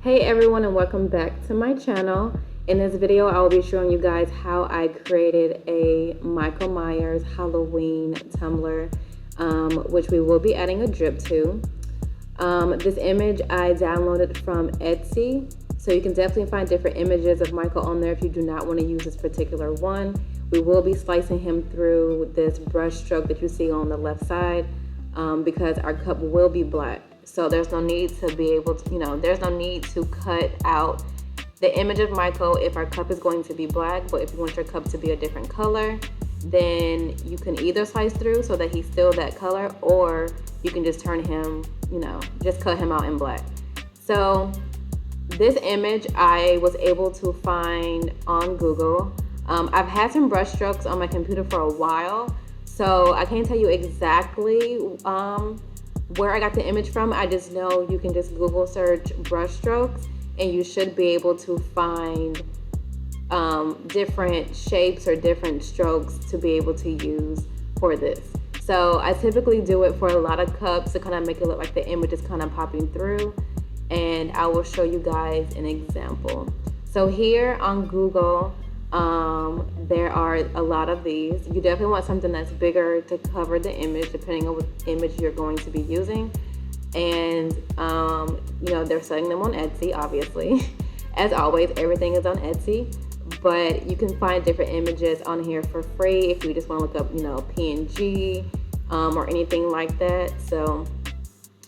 Hey everyone, and welcome back to my channel. In this video I will be showing you guys how I created a Michael Myers Halloween tumbler, which we will be adding a drip to. This image I downloaded from Etsy, so you can definitely find different images of Michael on there if you do not want to use this particular one. We will be slicing him through this brush stroke that you see on the left side, because our cup will be black. So there's no need to be able to, there's no need to cut out the image of Michael if our cup is going to be black. But if you want your cup to be a different color, then you can either slice through so that he's still that color, or you can just turn him, just cut him out in black. So this image I was able to find on Google. I've had some brush strokes on my computer for a while, so I can't tell you exactly where I got the image from. I just know you can just Google search brush strokes and you should be able to find different shapes or different strokes to be able to use for this. So I typically do it for a lot of cups to kind of make it look like the image is kind of popping through, and I will show you guys an example. So here on Google, there are a lot of these. You definitely want something that's bigger to cover the image, depending on what image you're going to be using. And they're selling them on Etsy, obviously. As always, everything is on Etsy, but you can find different images on here for free if you just want to look up PNG or anything like that. So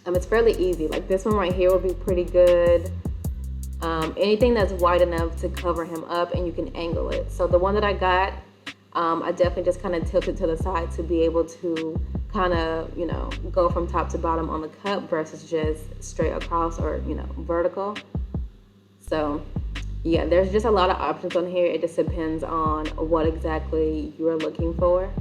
it's fairly easy. Like this one right here will be pretty good. Anything that's wide enough to cover him up, and you can angle it. So the one that I got, I definitely just kind of tilted to the side to be able to kind of, go from top to bottom on the cup versus just straight across or, vertical. So yeah, there's just a lot of options on here. It just depends on what exactly you're looking for.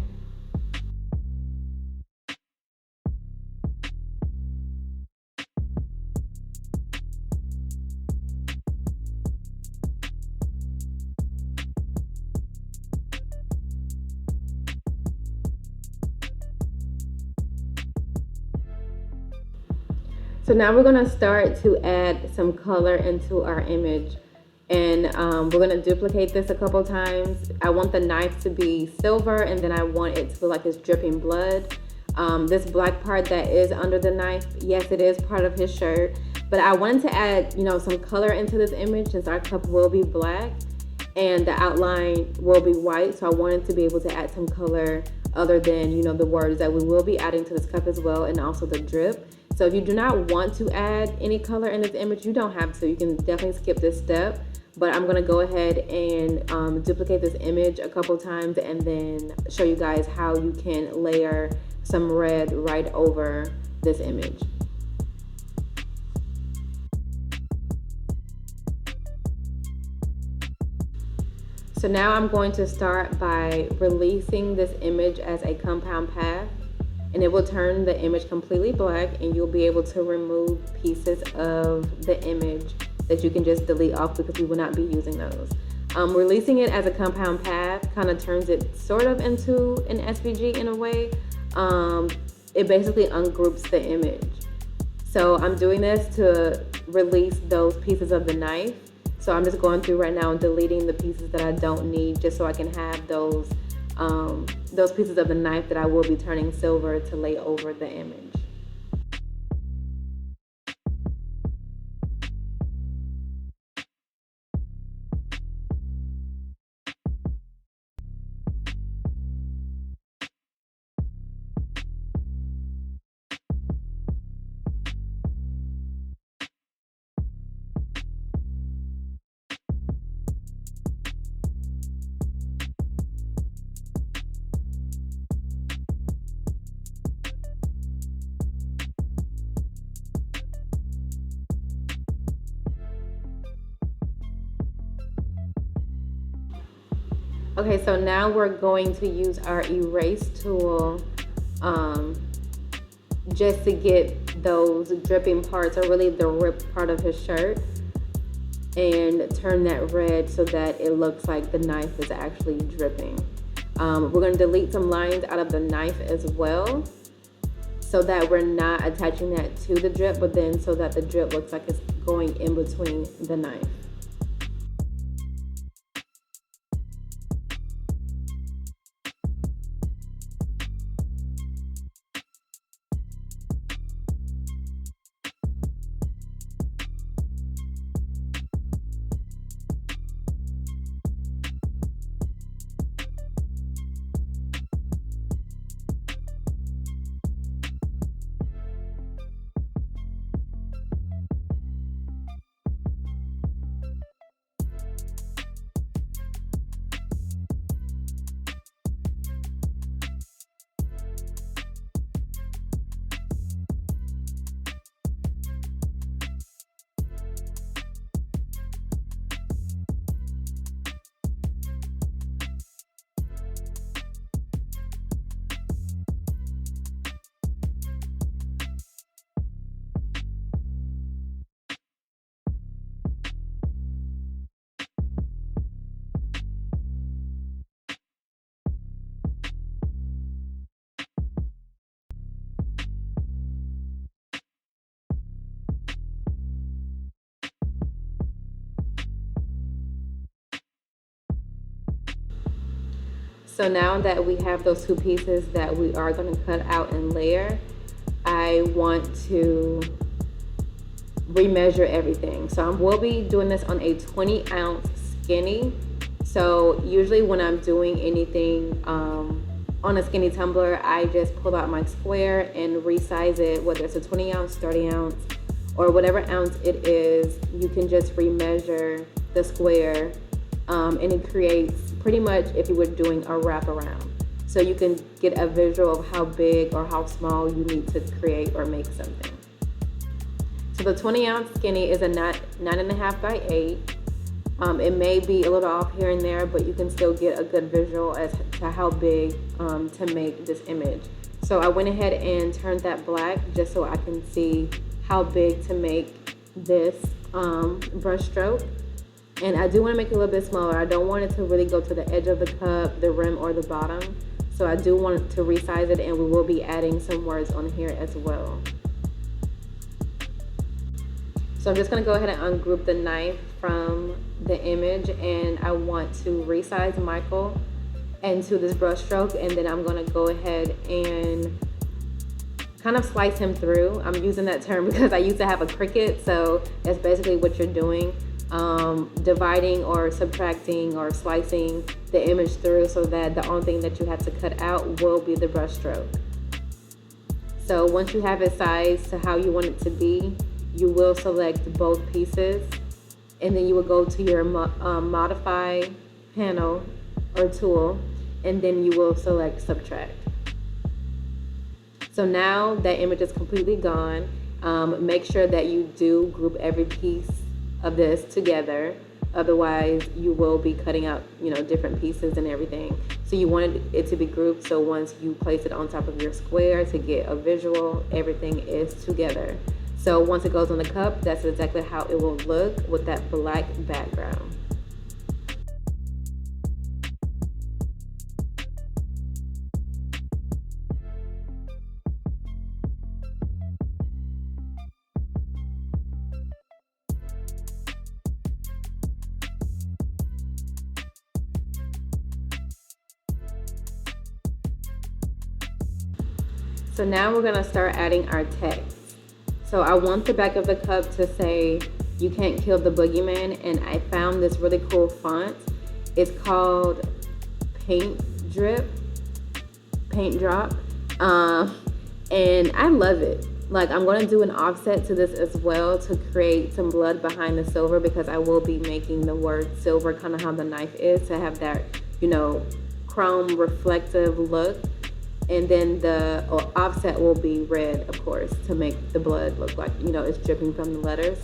So now we're gonna start to add some color into our image, and we're gonna duplicate this a couple times. I want the knife to be silver, and then I want it to look like it's dripping blood. This black part that is under the knife, yes, it is part of his shirt, but I wanted to add, some color into this image since our cup will be black and the outline will be white. So I wanted to be able to add some color other than, the words that we will be adding to this cup as well, and also the drip. So if you do not want to add any color in this image, you don't have to. You can definitely skip this step, but I'm gonna go ahead and duplicate this image a couple times and then show you guys how you can layer some red right over this image. So now I'm going to start by releasing this image as a compound path, and it will turn the image completely black, and you'll be able to remove pieces of the image that you can just delete off because we will not be using those. Releasing it as a compound path kind of turns it sort of into an SVG in a way. It basically ungroups the image. So I'm doing this to release those pieces of the knife. So I'm just going through right now and deleting the pieces that I don't need, just so I can have those pieces of the knife that I will be turning silver to lay over the image. Okay, so now we're going to use our erase tool just to get those dripping parts, or really the ripped part of his shirt, and turn that red so that it looks like the knife is actually dripping. We're going to delete some lines out of the knife as well. so that we're not attaching that to the drip, but then so that the drip looks like it's going in between the knife. So now that we have those two pieces that we are going to cut out and layer, I want to remeasure everything. So I will be doing this on a 20-ounce skinny. So usually when I'm doing anything on a skinny tumbler, I just pull out my square and resize it, whether it's a 20-ounce, 30-ounce, or whatever ounce it is. You can just remeasure the square, and it creates pretty much if you were doing a wraparound. So you can get a visual of how big or how small you need to create or make something. So the 20-ounce skinny is a 9.5 by 8. It may be a little off here and there, but you can still get a good visual as to how big to make this image. So I went ahead and turned that black just so I can see how big to make this brush stroke. And I do want to make it a little bit smaller. I don't want it to really go to the edge of the cup, the rim, or the bottom. So I do want to resize it, and we will be adding some words on here as well. So I'm just going to go ahead and ungroup the knife from the image, and I want to resize Michael into this brush stroke, and then I'm going to go ahead and kind of slice him through. I'm using that term because I used to have a Cricut, so that's basically what you're doing. Dividing or subtracting or slicing the image through so that the only thing that you have to cut out will be the brush stroke. So once you have it sized to how you want it to be, you will select both pieces, and then you will go to your modify panel or tool, and then you will select subtract. So now that image is completely gone. Make sure that you do group every piece of this together, otherwise you will be cutting out different pieces and everything. So you wanted it to be grouped, so once you place it on top of your square to get a visual, everything is together. So once it goes on the cup, that's exactly how it will look with that black background. So now we're gonna start adding our text. So I want the back of the cup to say, "You can't kill the boogeyman," and I found this really cool font. It's called Paint Drop, and I love it. Like, I'm gonna do an offset to this as well to create some blood behind the silver, because I will be making the word silver kind of how the knife is, to have that, chrome reflective look. And then the offset will be red, of course, to make the blood look like, it's dripping from the letters.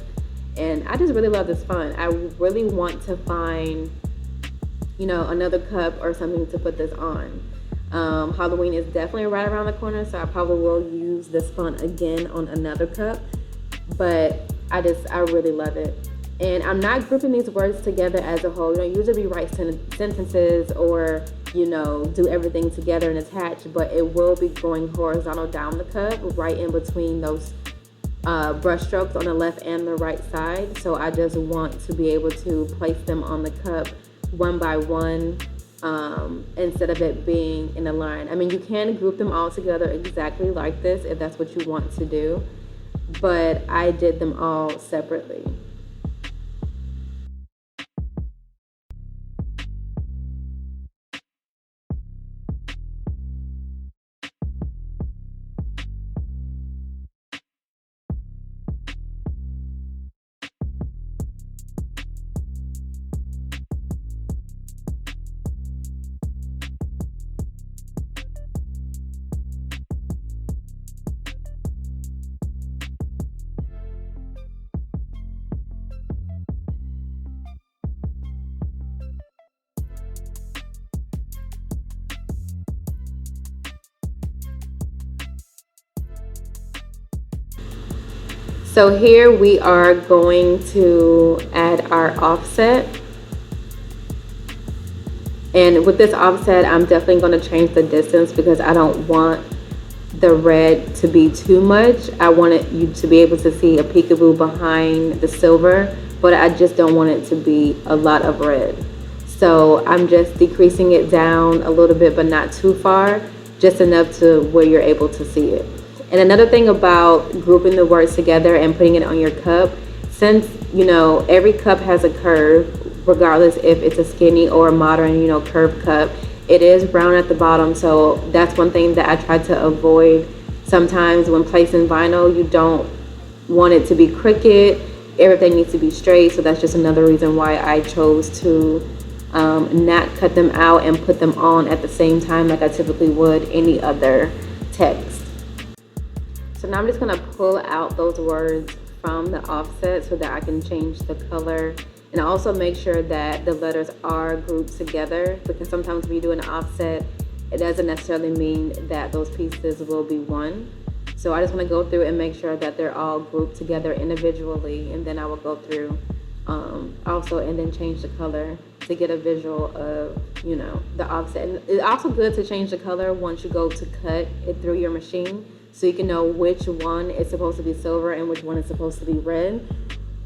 And I just really love this font. I really want to find, another cup or something to put this on. Halloween is definitely right around the corner, so I probably will use this font again on another cup. But I really love it. And I'm not grouping these words together as a whole. You don't usually rewrite sentences or, do everything together and attach, but it will be going horizontal down the cup, right in between those brush strokes on the left and the right side. So I just want to be able to place them on the cup one by one, instead of it being in a line. I mean, you can group them all together exactly like this if that's what you want to do, but I did them all separately. So here we are going to add our offset. And with this offset, I'm definitely going to change the distance because I don't want the red to be too much. I wanted you to be able to see a peekaboo behind the silver, but I just don't want it to be a lot of red. So I'm just decreasing it down a little bit, but not too far, just enough to where you're able to see it. And another thing about grouping the words together and putting it on your cup, since, every cup has a curve, regardless if it's a skinny or a modern, curved cup, it is brown at the bottom. So that's one thing that I try to avoid. Sometimes when placing vinyl, you don't want it to be crooked. Everything needs to be straight. So that's just another reason why I chose to not cut them out and put them on at the same time like I typically would any other text. So now I'm just going to pull out those words from the offset so that I can change the color, and also make sure that the letters are grouped together, because sometimes when you do an offset, it doesn't necessarily mean that those pieces will be one. So I just want to go through and make sure that they're all grouped together individually, and then I will go through also and then change the color to get a visual of, the offset. And it's also good to change the color once you go to cut it through your machine, so you can know which one is supposed to be silver and which one is supposed to be red.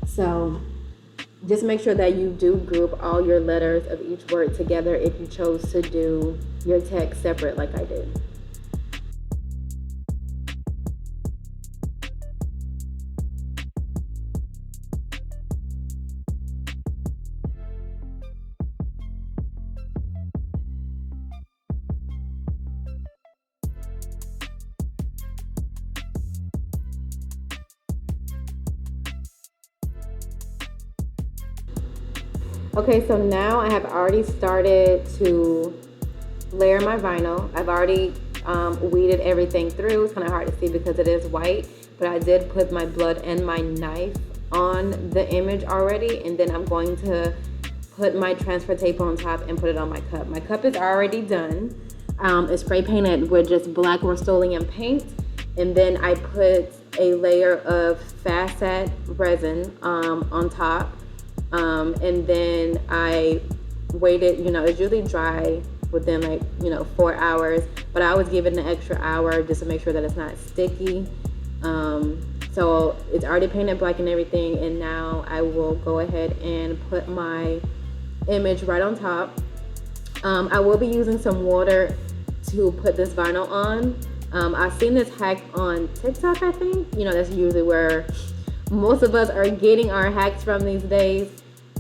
So just make sure that you do group all your letters of each word together if you chose to do your text separate like I did. Okay, so now I have already started to layer my vinyl. I've already weeded everything through. It's kind of hard to see because it is white, but I did put my blood and my knife on the image already, and then I'm going to put my transfer tape on top and put it on my cup. My cup is already done. It's spray painted with just black Rust-Oleum paint, and then I put a layer of fast set resin on top. And then I waited, it's usually dry within 4 hours, but I always give it an extra hour just to make sure that it's not sticky. So it's already painted black and everything, and now I will go ahead and put my image right on top. I will be using some water to put this vinyl on. I've seen this hack on TikTok, I think. That's usually where most of us are getting our hacks from these days,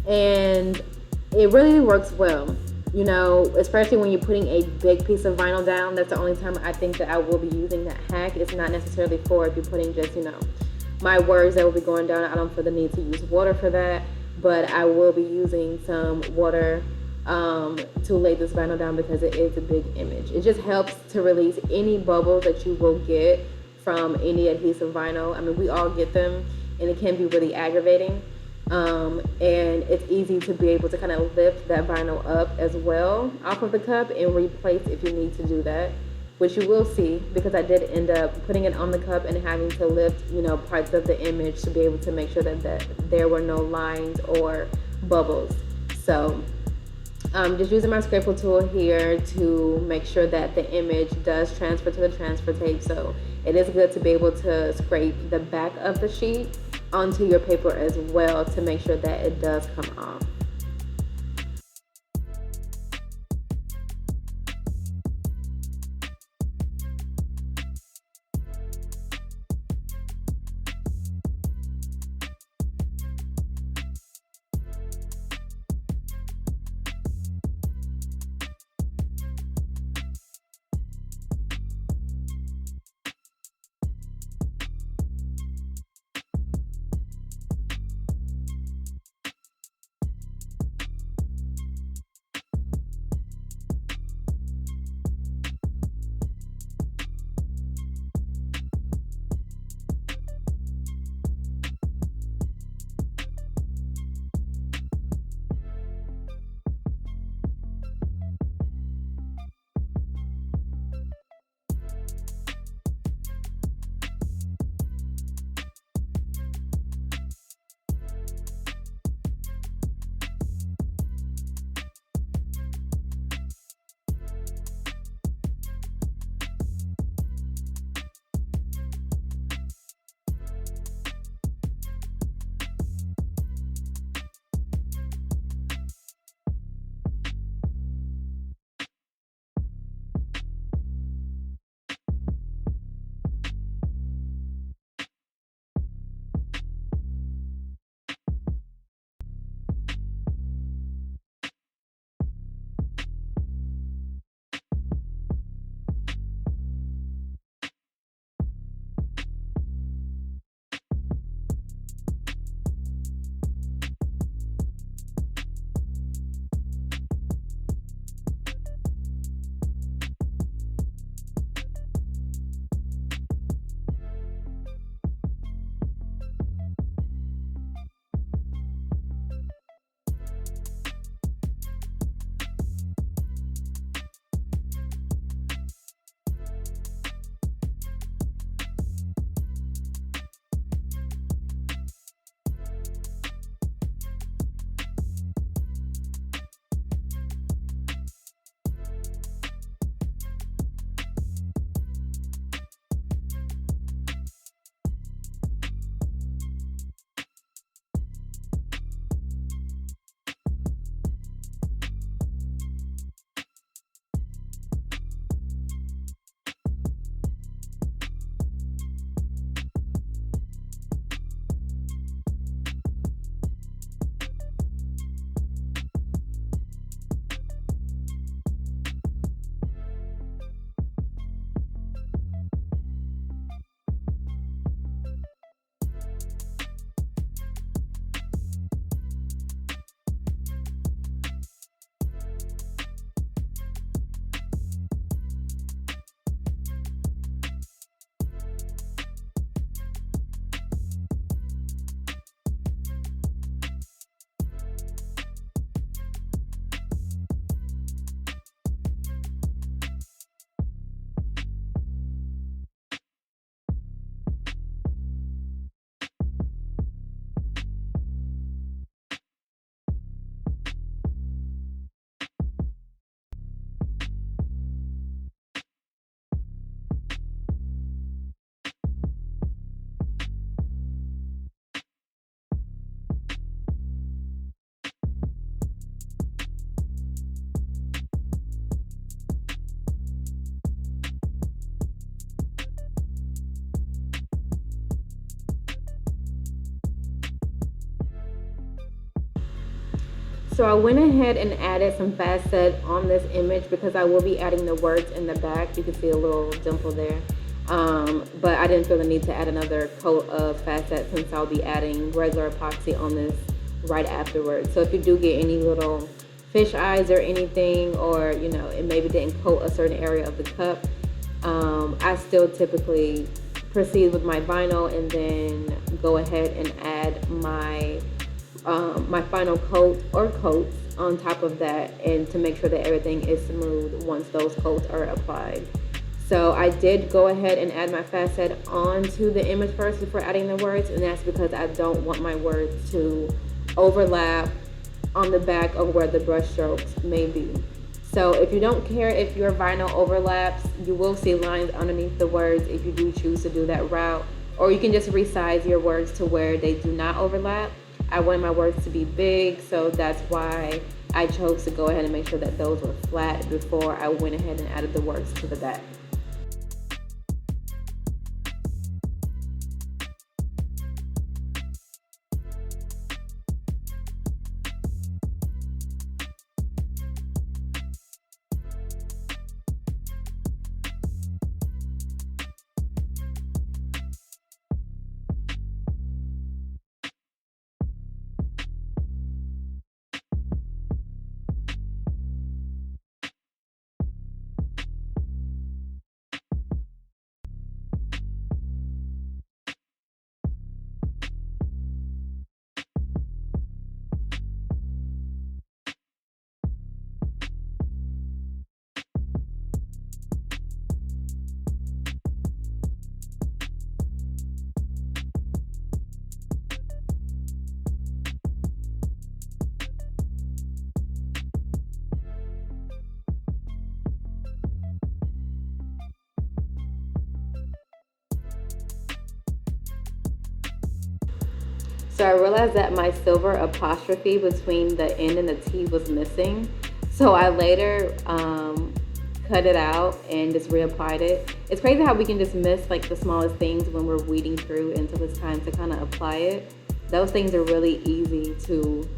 and it really works well, especially when you're putting a big piece of vinyl down. That's the only time I think that I will be using that hack. It's not necessarily for if you're putting just my words that will be going down. I don't feel the need to use water for that, but I will be using some water to lay this vinyl down because it is a big image. It just helps to release any bubbles that you will get from any adhesive vinyl. I mean, we all get them, and it can be really aggravating. And it's easy to be able to kind of lift that vinyl up as well off of the cup and replace if you need to do that, which you will see because I did end up putting it on the cup and having to lift, parts of the image to be able to make sure that there were no lines or bubbles. So just using my scraper tool here to make sure that the image does transfer to the transfer tape. So it is good to be able to scrape the back of the sheet onto your paper as well to make sure that it does come off. So I went ahead and added some facet on this image because I will be adding the words in the back. You can see a little dimple there. But I didn't feel the need to add another coat of facet since I'll be adding regular epoxy on this right afterwards. So if you do get any little fish eyes or anything, or it maybe didn't coat a certain area of the cup, I still typically proceed with my vinyl and then go ahead and add my my final coat or coats on top of that, and to make sure that everything is smooth once those coats are applied. So I did go ahead and add my fast set onto the image first before adding the words, and that's because I don't want my words to overlap on the back of where the brush strokes may be. So if you don't care if your vinyl overlaps, you will see lines underneath the words if you do choose to do that route, or you can just resize your words to where they do not overlap. I want my words to be big, so that's why I chose to go ahead and make sure that those were flat before I went ahead and added the words to the back. So I realized that my silver apostrophe between the N and the T was missing. So I later cut it out and just reapplied it. It's crazy how we can just miss like the smallest things when we're weeding through until it's time to kind of apply it. Those things are really easy to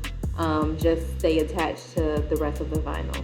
just stay attached to the rest of the vinyl.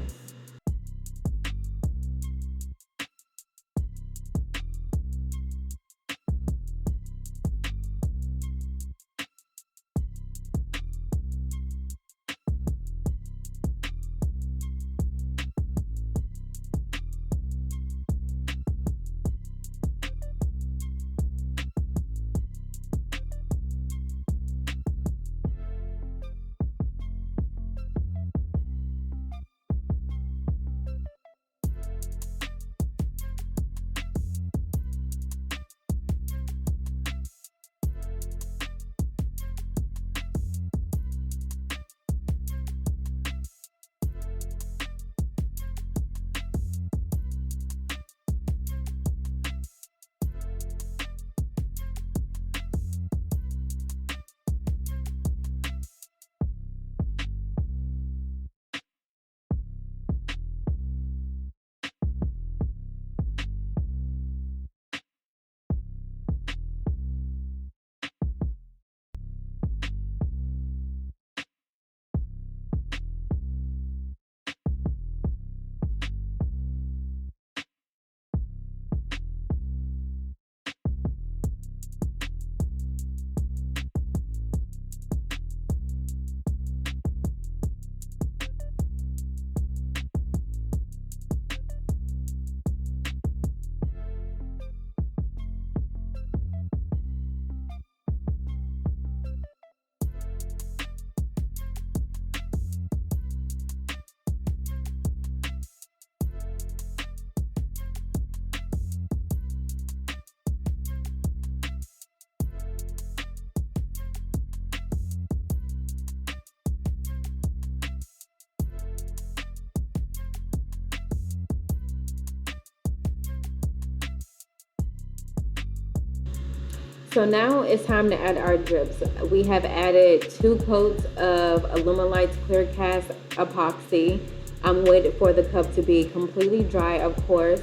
So now it's time to add our drips. We have added 2 coats of Aluminites Clear Cast Epoxy. I'm waiting for the cup to be completely dry, of course.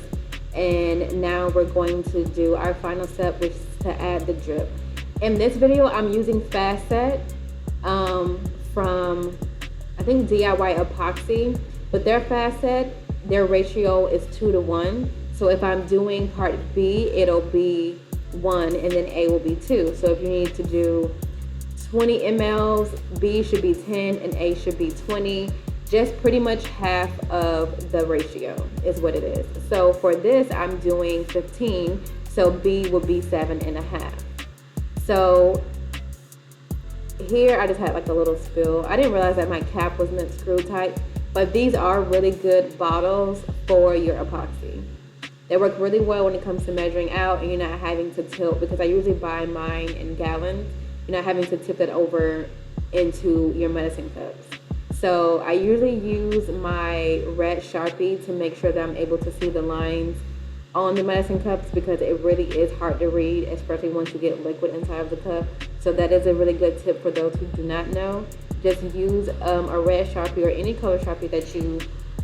And now we're going to do our final step, which is to add the drip. In this video, I'm using Fast Set from, I think, DIY Epoxy. But their Fast Set, their ratio is 2:1. So if I'm doing part B, it'll be 1 and then A will be 2. So if you need to do 20 mLs, B should be 10 and A should be 20. Just pretty much half of the ratio is what it is. So for this, I'm doing 15. So B will be 7.5. So here I just had like a little spill. I didn't realize that my cap wasn't screw tight, but these are really good bottles for your epoxy. They work really well when it comes to measuring out, and you're not having to tilt, because I usually buy mine in gallons. You're not having to tip it over into your medicine cups. So I usually use my red Sharpie to make sure that I'm able to see the lines on the medicine cups, because it really is hard to read, especially once you get liquid inside of the cup. So that is a really good tip for those who do not know. Just use a red Sharpie or any color Sharpie that you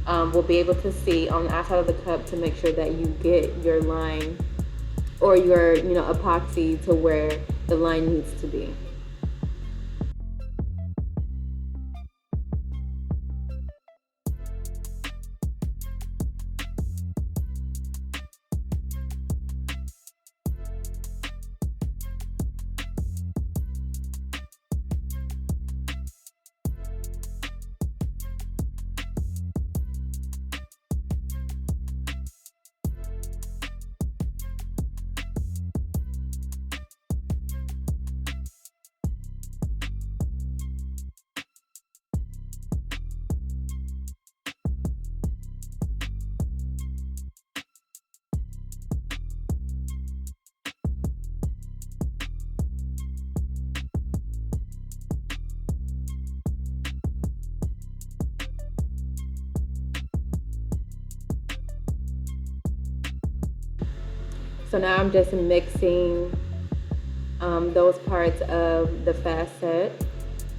will be able to see on the outside of the cup to make sure that you get your line or your epoxy to where the line needs to be. So now I'm just mixing those parts of the facet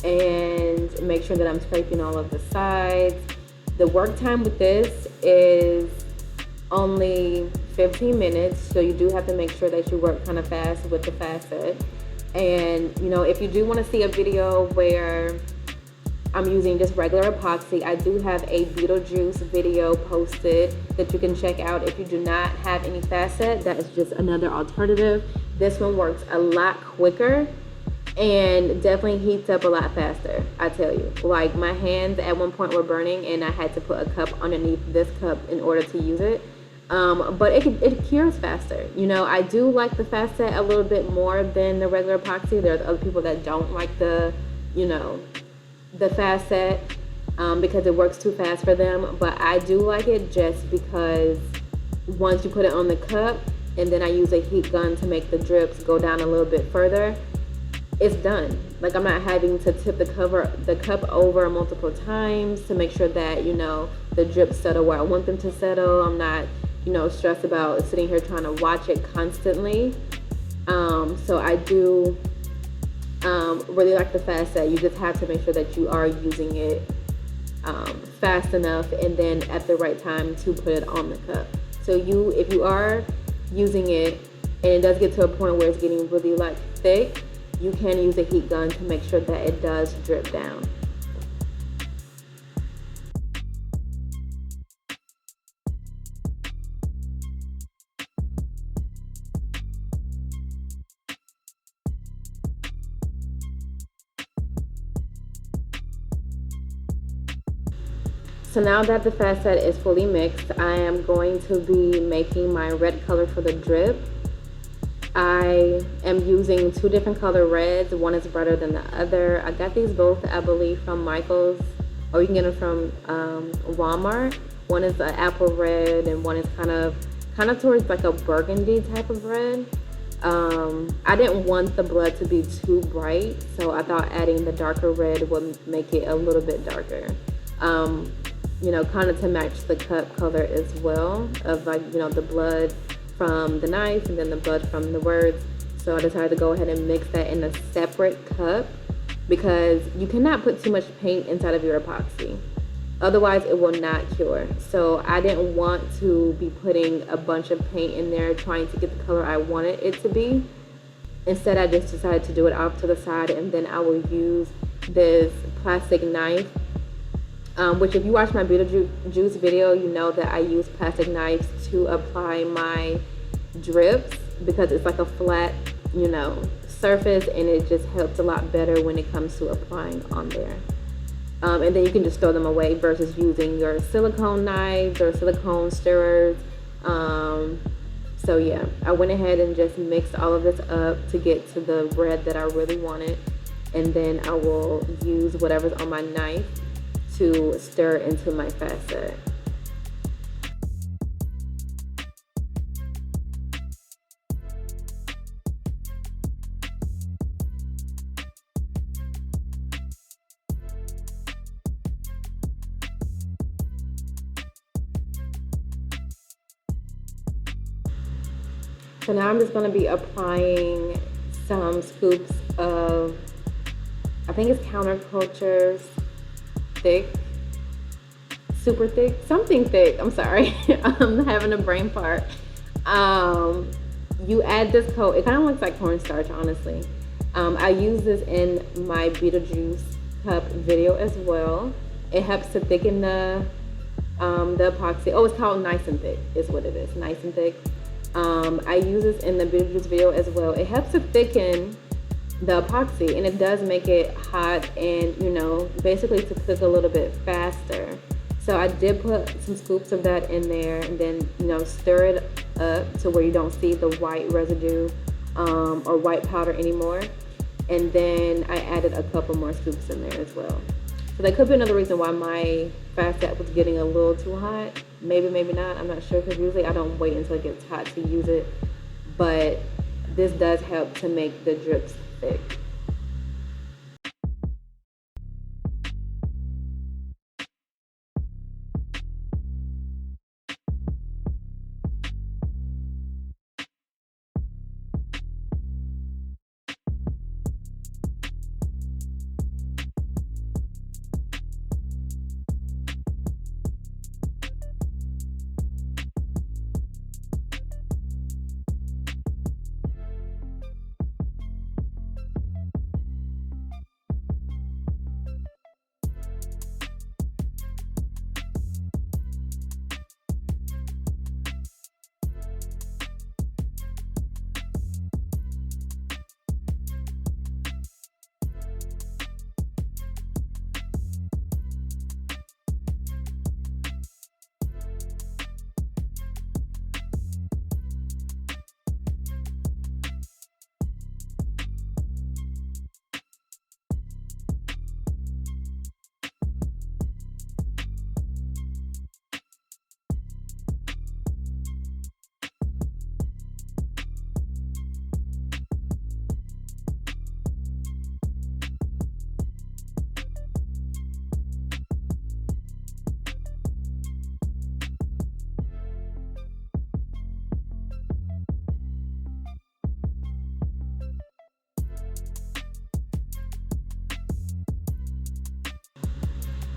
and make sure that I'm scraping all of the sides. The work time with this is only 15 minutes, so you do have to make sure that you work kind of fast with the facet. And if you do want to see a video where I'm using just regular epoxy, I do have a Beetlejuice video posted that you can check out. If you do not have any facet, that is just another alternative. This one works a lot quicker and definitely heats up a lot faster, I tell you. Like, my hands at one point were burning and I had to put a cup underneath this cup in order to use it. But it cures faster. I do like the facet a little bit more than the regular epoxy. There's other people that don't like the facet because it works too fast for them, but I do like it just because once you put it on the cup and then I use a heat gun to make the drips go down a little bit further, it's done. Like, I'm not having to tip the cup over multiple times to make sure that the drips settle where I want them to settle. I'm not stressed about sitting here trying to watch it constantly. So I do really like the facet. You just have to make sure that you are using it fast enough and then at the right time to put it on the cup. So if you are using it and it does get to a point where it's getting really thick, you can use a heat gun to make sure that it does drip down. So now that the facet is fully mixed, I am going to be making my red color for the drip. I am using two different color reds. One is brighter than the other. I got these both, I believe, from Michael's, or you can get them from Walmart. One is an apple red and one is kind of towards like a burgundy type of red. I didn't want the blood to be too bright, so I thought adding the darker red would make it a little bit darker. Kind of to match the cup color as well, of the blood from the knife and then the blood from the words. So I decided to go ahead and mix that in a separate cup because you cannot put too much paint inside of your epoxy. Otherwise, it will not cure. So I didn't want to be putting a bunch of paint in there trying to get the color I wanted it to be. Instead, I just decided to do it off to the side, and then I will use this plastic knife, which if you watch my Beetlejuice video, you know that I use plastic knives to apply my drips because it's like a flat, surface, and it just helps a lot better when it comes to applying on there. And then you can just throw them away versus using your silicone knives or silicone stirrers. So yeah, I went ahead and just mixed all of this up to get to the red that I really wanted. And then I will use whatever's on my knife to stir into my facet. So now I'm just going to be applying some scoops of, I think it's Counterculture's thick, super thick, something thick. I'm sorry, I'm having a brain fart. You add this coat. It kind of looks like cornstarch, honestly. I use this in my Beetlejuice cup video as well. It helps to thicken the epoxy. Oh, it's called Nice and Thick is what it is, Nice and Thick. I use this in the Beetlejuice video as well. It helps to thicken the epoxy, and it does make it hot and, you know, basically to cook a little bit faster. So I did put some scoops of that in there, and then, you know, stir it up to where you don't see the white residue or white powder anymore. And then I added a couple more scoops in there as well. So that could be another reason why my fast set was getting a little too hot. Maybe, maybe not. I'm not sure, because usually I don't wait until it gets hot to use it. But this does help to make the drips thick.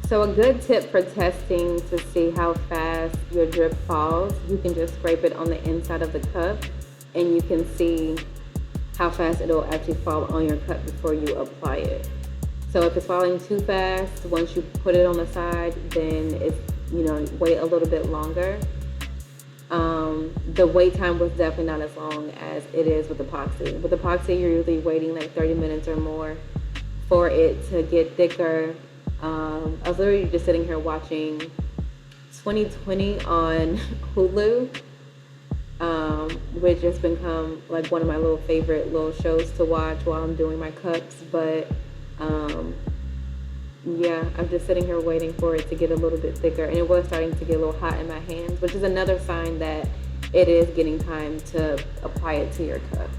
So a good tip for testing to see how fast your drip falls, you can just scrape it on the inside of the cup and you can see how fast it'll actually fall on your cup before you apply it. So if it's falling too fast, once you put it on the side, then it's, you know, wait a little bit longer. The wait time was definitely not as long as it is with epoxy. With epoxy, you're usually waiting like 30 minutes or more for it to get thicker. I was literally just sitting here watching 2020 on Hulu, which has become like one of my little favorite little shows to watch while I'm doing my cups. But yeah, I'm just sitting here waiting for it to get a little bit thicker, and it was starting to get a little hot in my hands, which is another sign that it is getting time to apply it to your cup.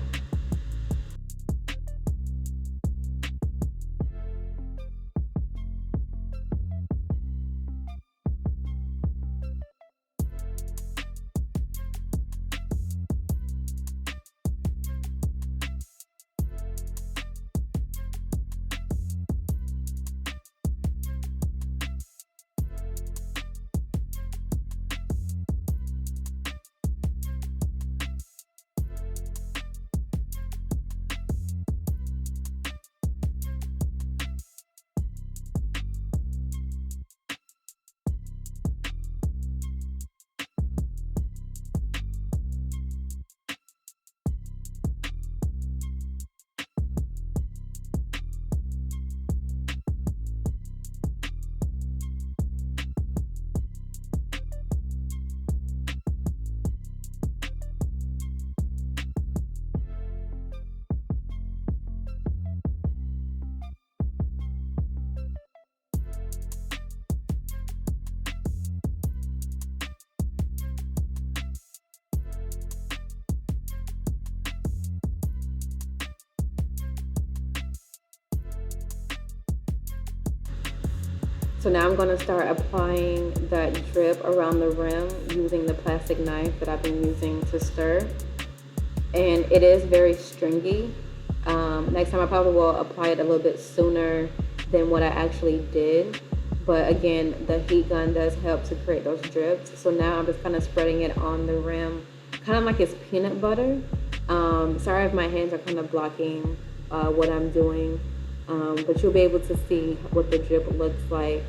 So now I'm going to start applying that drip around the rim using the plastic knife that I've been using to stir. and it is very stringy. Next time I probably will apply it a little bit sooner than what I actually did. But again, the heat gun does help to create those drips. So now I'm just kind of spreading it on the rim, kind of like it's peanut butter. Sorry if my hands are kind of blocking what I'm doing, but you'll be able to see what the drip looks like.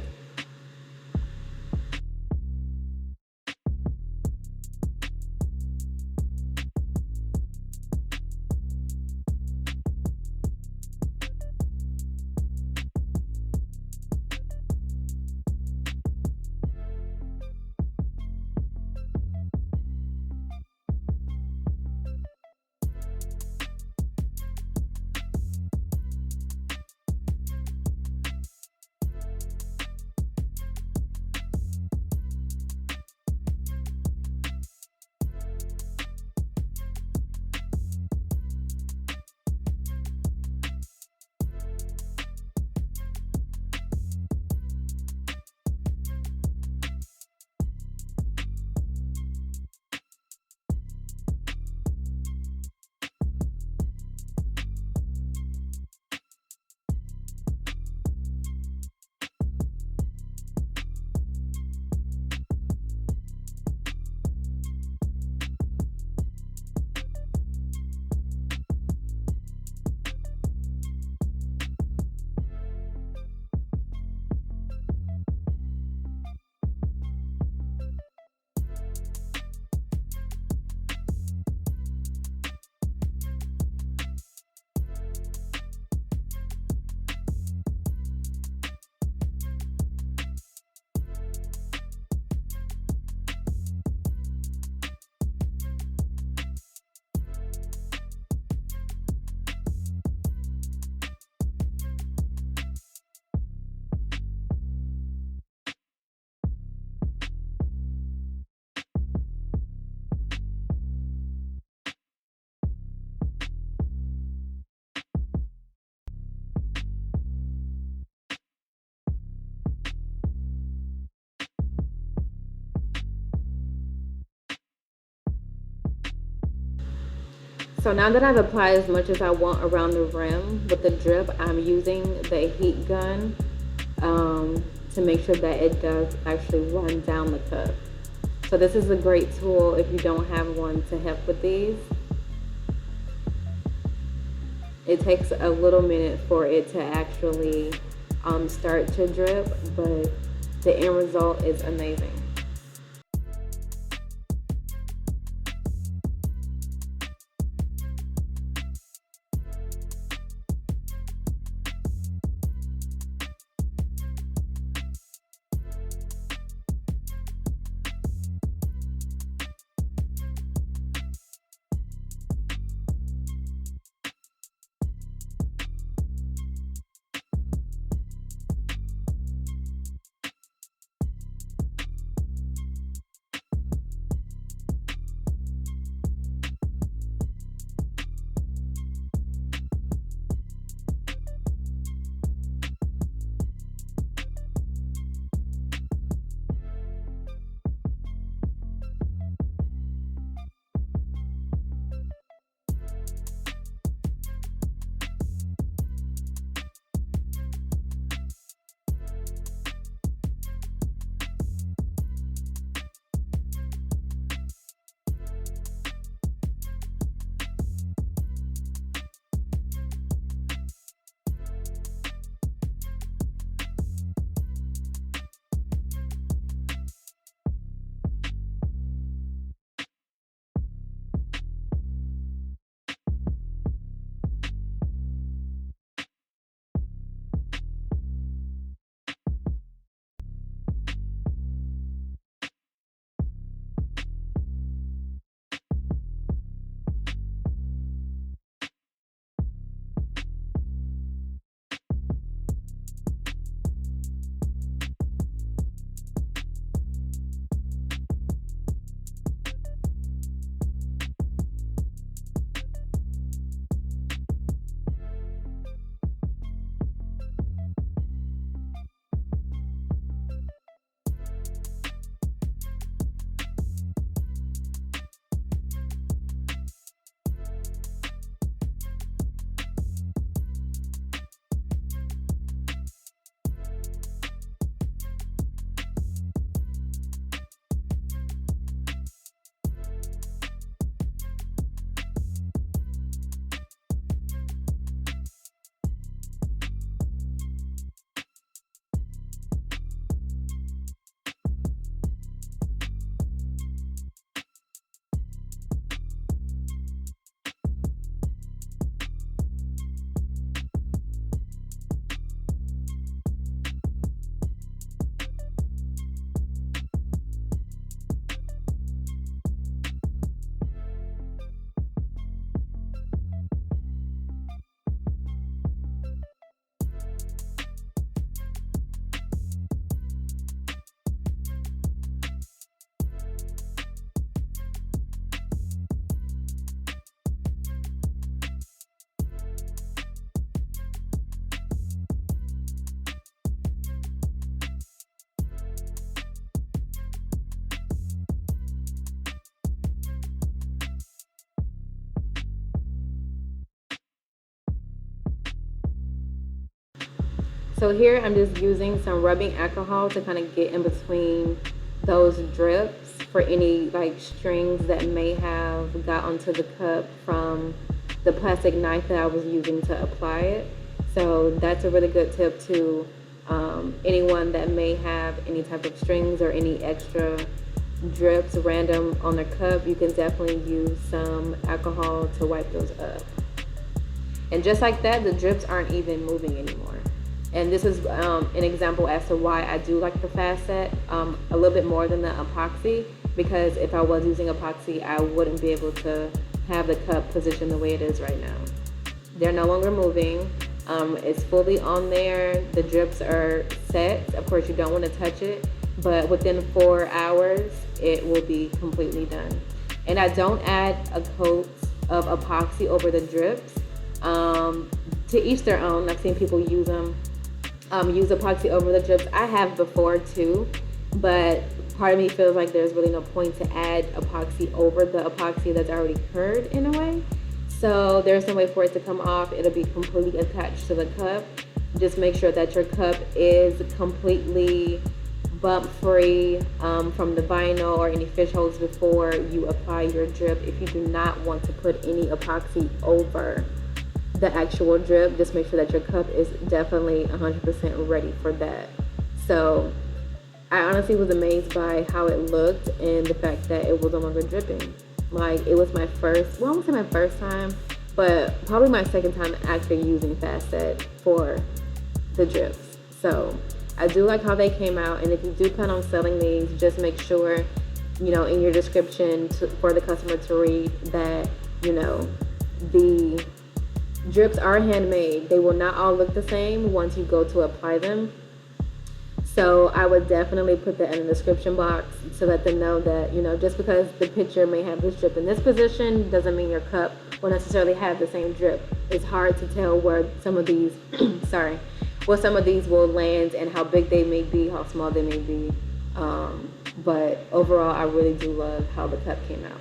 So now that I've applied as much as I want around the rim with the drip, I'm using the heat gun to make sure that it does actually run down the cup. So this is a great tool if you don't have one to help with these. It takes a little minute for it to actually start to drip, but the end result is amazing. So here I'm just using some rubbing alcohol to kind of get in between those drips for any like strings that may have got onto the cup from the plastic knife that I was using to apply it. So that's a really good tip to anyone that may have any type of strings or any extra drips random on their cup. You can definitely use some alcohol to wipe those up. And just like that, the drips aren't even moving anymore. And this is an example as to why I do like the fast set a little bit more than the epoxy, because if I was using epoxy, I wouldn't be able to have the cup positioned the way it is right now. They're no longer moving. It's fully on there. The drips are set. Of course, you don't want to touch it, but within 4 hours, it will be completely done. And I don't add a coat of epoxy over the drips. To each their own. I've seen people use them, use epoxy over the drips. I have before too, but part of me feels like there's really no point to add epoxy over the epoxy that's already cured in a way. So there's no way for it to come off. It'll be completely attached to the cup. Just make sure that your cup is completely bump free from the vinyl or any fish holes before you apply your drip. If you do not want to put any epoxy over the actual drip, just make sure that your cup is definitely 100% ready for that. So I honestly was amazed by how it looked and the fact that it was no longer dripping. Like, it was my first, well, I won't say my first time, but probably my second time actually using fast set for the drips. So I do like how they came out, and if you do plan on selling these, just make sure, you know, in your description for the customer to read that, you know, the drips are handmade. They will not all look the same once you go to apply them. So I would definitely put that in the description box to let them know that, you know, just because the picture may have this drip in this position doesn't mean your cup will necessarily have the same drip. It's hard to tell where some of these, where some of these will land and how big they may be, how small they may be. But overall, I really do love how the cup came out.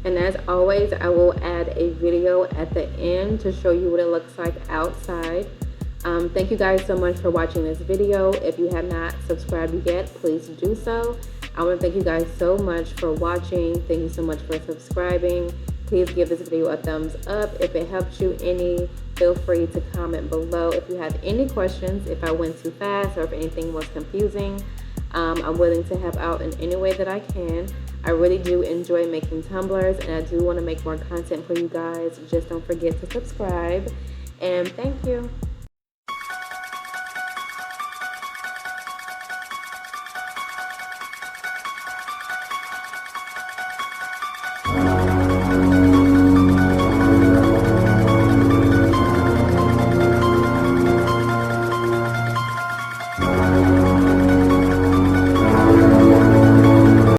And as always, I will add a video at the end to show you what it looks like outside. Thank you guys so much for watching this video. If you have not subscribed yet, please do so. I want to thank you guys so much for watching. Thank you so much for subscribing. Please give this video a thumbs up. If it helped you any, feel free to comment below. If you have any questions, if I went too fast or if anything was confusing, I'm willing to help out in any way that I can. I really do enjoy making tumblers, and I do want to make more content for you guys. Just don't forget to subscribe, and thank you.